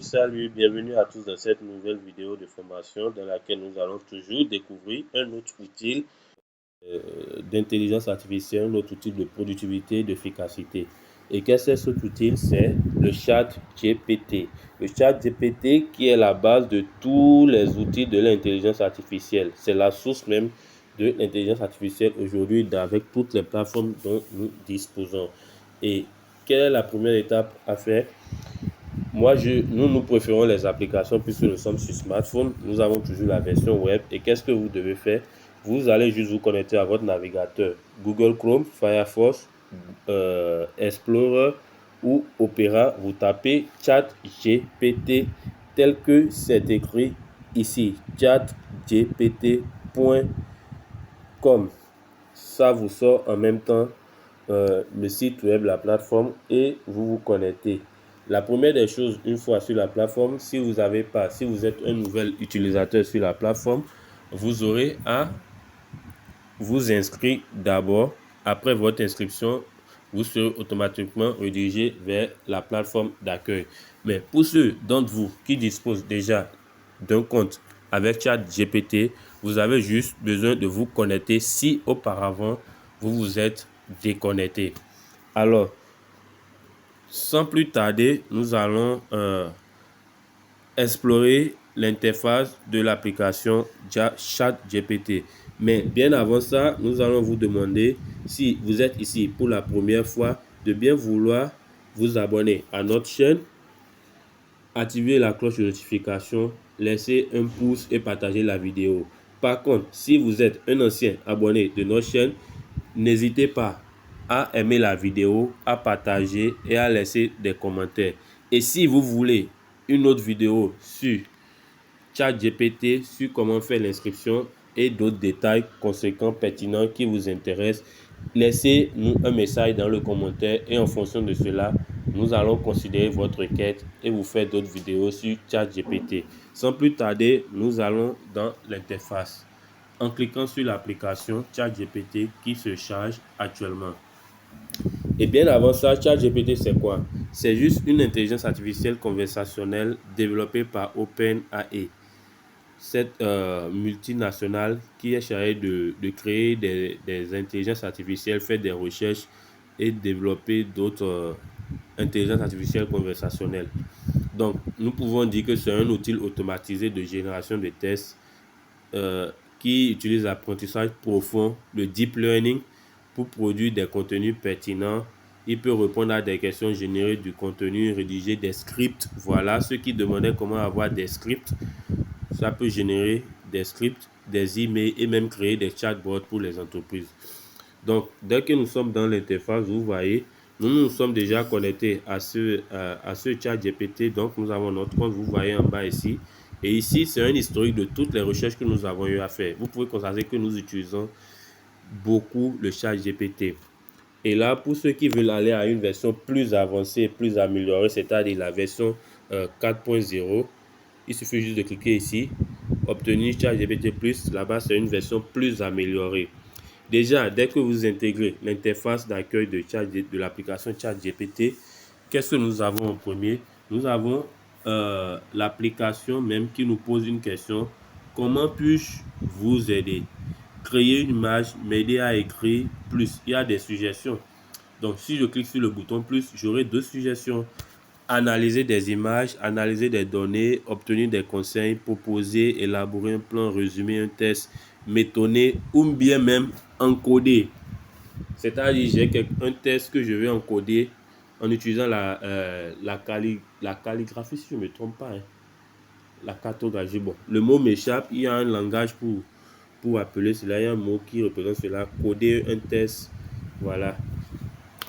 Salut, bienvenue à tous dans cette nouvelle vidéo de formation dans laquelle nous allons toujours découvrir un autre outil d'intelligence artificielle, un autre outil de productivité, d'efficacité. Et qu'est-ce que cet outil? C'est le chat GPT. Le chat GPT qui est la base de tous les outils de l'intelligence artificielle. C'est la source même de l'intelligence artificielle aujourd'hui avec toutes les plateformes dont nous disposons. Et quelle est la première étape à faire? Nous préférons les applications puisque nous sommes sur smartphone. Nous avons toujours la version web. Et qu'est-ce que vous devez faire? Vous allez juste vous connecter à votre navigateur Google Chrome, Firefox, Explorer ou Opera. Vous tapez Chat GPT tel que c'est écrit ici, chatgpt.com. Ça vous sort en même temps le site web, la plateforme, et vous vous connectez. La première des choses, une fois sur la plateforme, si vous êtes un nouvel utilisateur sur la plateforme, vous aurez à vous inscrire d'abord. Après votre inscription, vous serez automatiquement redirigé vers la plateforme d'accueil. Mais pour ceux d'entre vous qui disposent déjà d'un compte avec ChatGPT, vous avez juste besoin de vous connecter si auparavant vous vous êtes déconnecté. Alors, sans plus tarder, nous allons explorer l'interface de l'application ChatGPT. Mais bien avant ça, nous allons vous demander, si vous êtes ici pour la première fois, de bien vouloir vous abonner à notre chaîne, activer la cloche de notification, laisser un pouce et partager la vidéo. Par contre, si vous êtes un ancien abonné de notre chaîne, n'hésitez pas à aimer la vidéo, à partager et à laisser des commentaires. Et si vous voulez une autre vidéo sur ChatGPT, sur comment faire l'inscription et d'autres détails conséquents, pertinents qui vous intéressent, laissez-nous un message dans le commentaire et en fonction de cela, nous allons considérer votre requête et vous faire d'autres vidéos sur ChatGPT. Sans plus tarder, nous allons dans l'interface en cliquant sur l'application ChatGPT qui se charge actuellement. Et bien avant ça, ChatGPT c'est quoi? C'est juste une intelligence artificielle conversationnelle développée par OpenAI, cette multinationale qui est chargée de créer des intelligences artificielles, faire des recherches et développer d'autres intelligences artificielles conversationnelles. Donc, nous pouvons dire que c'est un outil automatisé de génération de tests qui utilise l'apprentissage profond, le deep learning, pour produire des contenus pertinents. Il peut répondre à des questions, générer du contenu, rédiger des scripts. Voilà, ceux qui demandaient comment avoir des scripts, ça peut générer des scripts, des emails et même créer des chatbots pour les entreprises. Donc, dès que nous sommes dans l'interface, vous voyez, nous sommes déjà connectés à ce chat GPT. Donc, nous avons notre compte, vous voyez en bas ici. Et ici, c'est un historique de toutes les recherches que nous avons eu à faire. Vous pouvez constater que nous utilisons beaucoup le chat GPT. Et là, pour ceux qui veulent aller à une version plus avancée, plus améliorée, c'est-à-dire la version 4.0, il suffit juste de cliquer ici, obtenir ChatGPT+. Là-bas, c'est une version plus améliorée. Déjà, dès que vous intégrez l'interface d'accueil de l'application ChatGPT, qu'est-ce que nous avons en premier? Nous avons l'application même qui nous pose une question. Comment puis-je vous aider? Créer une image, m'aider à écrire plus. Il y a des suggestions. Donc, si je clique sur le bouton plus, j'aurai deux suggestions. Analyser des images, analyser des données, obtenir des conseils, proposer, élaborer un plan, résumer un test, méthode ou bien même encoder. C'est-à-dire, j'ai un test que je vais encoder en utilisant la calligraphie, si je ne me trompe pas. La cartographie. Bon, le mot m'échappe. Il y a un langage pour appeler cela. Il y a un mot qui représente cela. Coder un test. Voilà.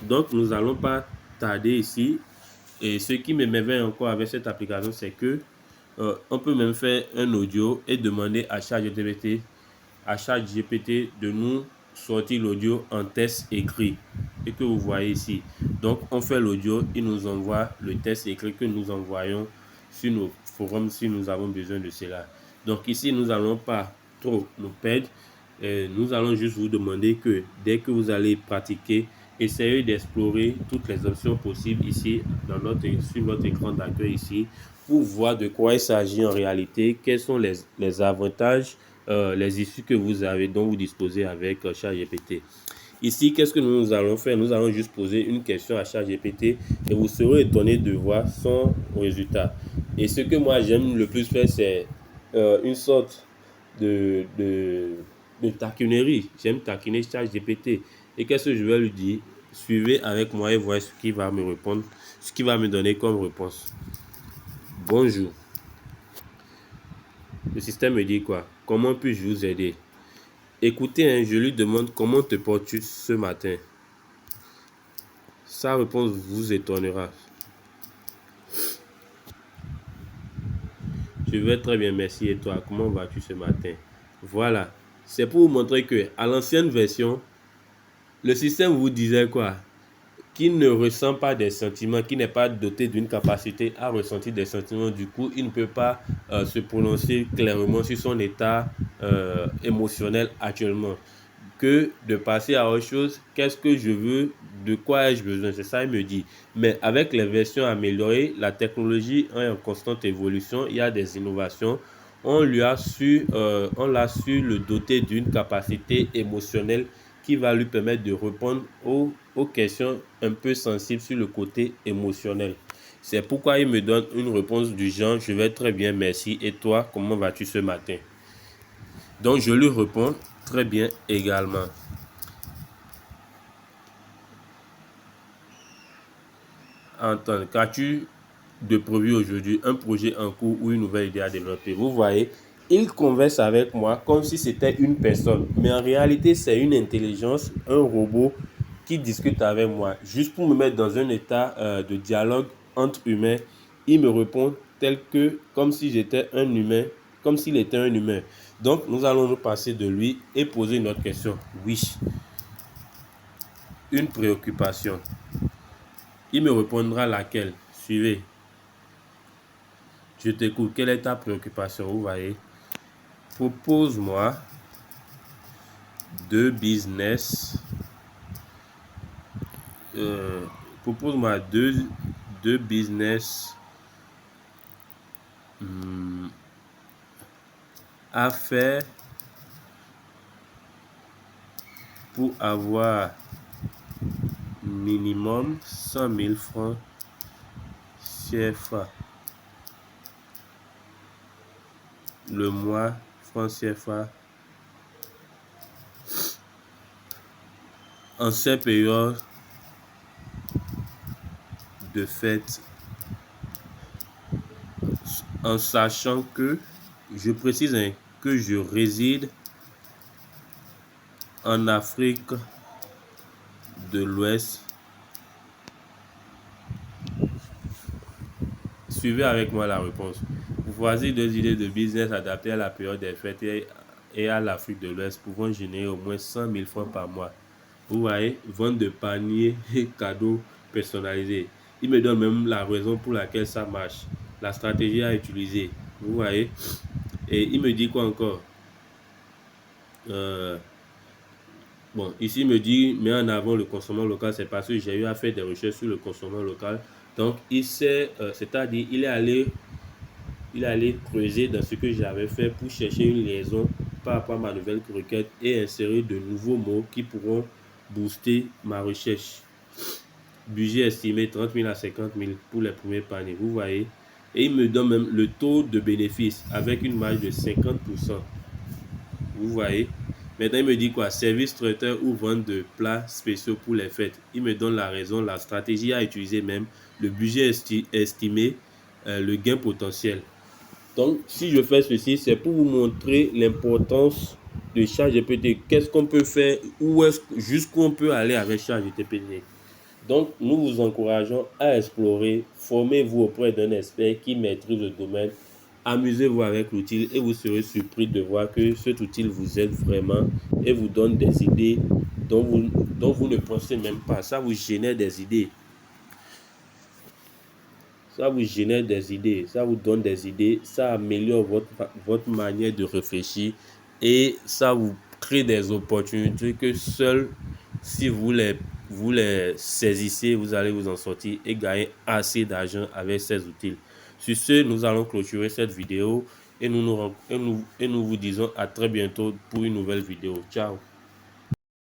Donc, nous n'allons pas tarder ici. Et ce qui m'émerveille encore avec cette application, c'est que on peut même faire un audio et demander à ChatGPT de nous sortir l'audio en test écrit et que vous voyez ici. Donc, on fait l'audio, il nous envoie le test écrit que nous envoyons sur nos forums si nous avons besoin de cela. Donc, ici, nous n'allons pas trop nous perdre. Nous allons juste vous demander que dès que vous allez pratiquer, essayez d'explorer toutes les options possibles ici sur notre écran d'accueil ici pour voir de quoi il s'agit en réalité, quels sont les avantages, les issues que vous avez, dont vous disposez avec ChatGPT. Ici, qu'est-ce que nous allons faire? Nous allons juste poser une question à ChatGPT et vous serez étonné de voir son résultat. Et ce que moi j'aime le plus faire, c'est une sorte de taquinerie. J'aime taquiner ChatGPT. Et qu'est-ce que je vais lui dire? Suivez avec moi et voyez ce qu'il va me répondre, ce qu'il va me donner comme réponse. Bonjour. Le système me dit quoi? Comment puis-je vous aider? Écoutez, hein, je lui demande comment te portes-tu ce matin? Sa réponse vous étonnera. Je vais très bien, merci. Et toi, comment vas-tu ce matin? Voilà. C'est pour vous montrer que à l'ancienne version, le système vous disait quoi? Qu'il ne ressent pas des sentiments, qu'il n'est pas doté d'une capacité à ressentir des sentiments. Du coup, il ne peut pas se prononcer clairement sur son état émotionnel actuellement. Que de passer à autre chose, qu'est-ce que je veux, de quoi ai-je besoin, c'est ça il me dit. Mais avec les versions améliorées, la technologie est en constante évolution, il y a des innovations, on l'a su le doter d'une capacité émotionnelle qui va lui permettre de répondre aux questions un peu sensibles sur le côté émotionnel. C'est pourquoi il me donne une réponse du genre, je vais très bien, merci, et toi, comment vas-tu ce matin? Donc je lui réponds très bien également. Antoine, qu'as-tu de prévu aujourd'hui? Un projet en cours ou une nouvelle idée à développer? Vous voyez, il converse avec moi comme si c'était une personne. Mais en réalité, c'est une intelligence, un robot qui discute avec moi. Juste pour me mettre dans un état de dialogue entre humains, il me répond tel que, comme si j'étais un humain, comme s'il était un humain. Donc, nous allons nous passer de lui et poser une autre question. Oui, une préoccupation. Il me répondra laquelle? Suivez. Je t'écoute. Quelle est ta préoccupation? Vous voyez. Propose-moi deux business. Propose-moi deux business à faire pour avoir minimum 100 000 francs CFA le mois, francs CFA, en ces périodes de fête, en sachant que, je précise que je réside en Afrique de l'Ouest. Suivez avec moi la réponse. Voici deux idées de business adaptées à la période des fêtes et à l'Afrique de l'Ouest pouvant générer au moins 100 000 francs par mois. Vous voyez, vente de paniers et cadeaux personnalisés. Il me donne même la raison pour laquelle ça marche, la stratégie à utiliser. Vous voyez, et il me dit quoi encore? Bon, ici il me dit, mets en avant le consommation local, c'est parce que j'ai eu à faire des recherches sur le consommation local. Donc, il sait, c'est-à-dire, il est allé creuser dans ce que j'avais fait pour chercher une liaison par rapport à ma nouvelle requête et insérer de nouveaux mots qui pourront booster ma recherche. Budget estimé 30 000 à 50 000 pour les premiers paniers, vous voyez. Et il me donne même le taux de bénéfice avec une marge de 50%. Vous voyez. Maintenant, il me dit quoi? Service traiteur ou vente de plats spéciaux pour les fêtes. Il me donne la raison, la stratégie à utiliser même, le budget estimé, le gain potentiel. Donc, si je fais ceci, c'est pour vous montrer l'importance de ChatGPT. Qu'est-ce qu'on peut faire, jusqu'où on peut aller avec ChatGPT. Donc, nous vous encourageons à explorer, formez-vous auprès d'un expert qui maîtrise le domaine, amusez-vous avec l'outil et vous serez surpris de voir que cet outil vous aide vraiment et vous donne des idées dont vous ne pensez même pas. Ça vous génère des idées. Ça vous génère des idées, ça vous donne des idées, ça améliore votre manière de réfléchir et ça vous crée des opportunités que seuls si vous les saisissez, vous allez vous en sortir et gagner assez d'argent avec ces outils. Sur ce, nous allons clôturer cette vidéo et nous vous disons à très bientôt pour une nouvelle vidéo. Ciao.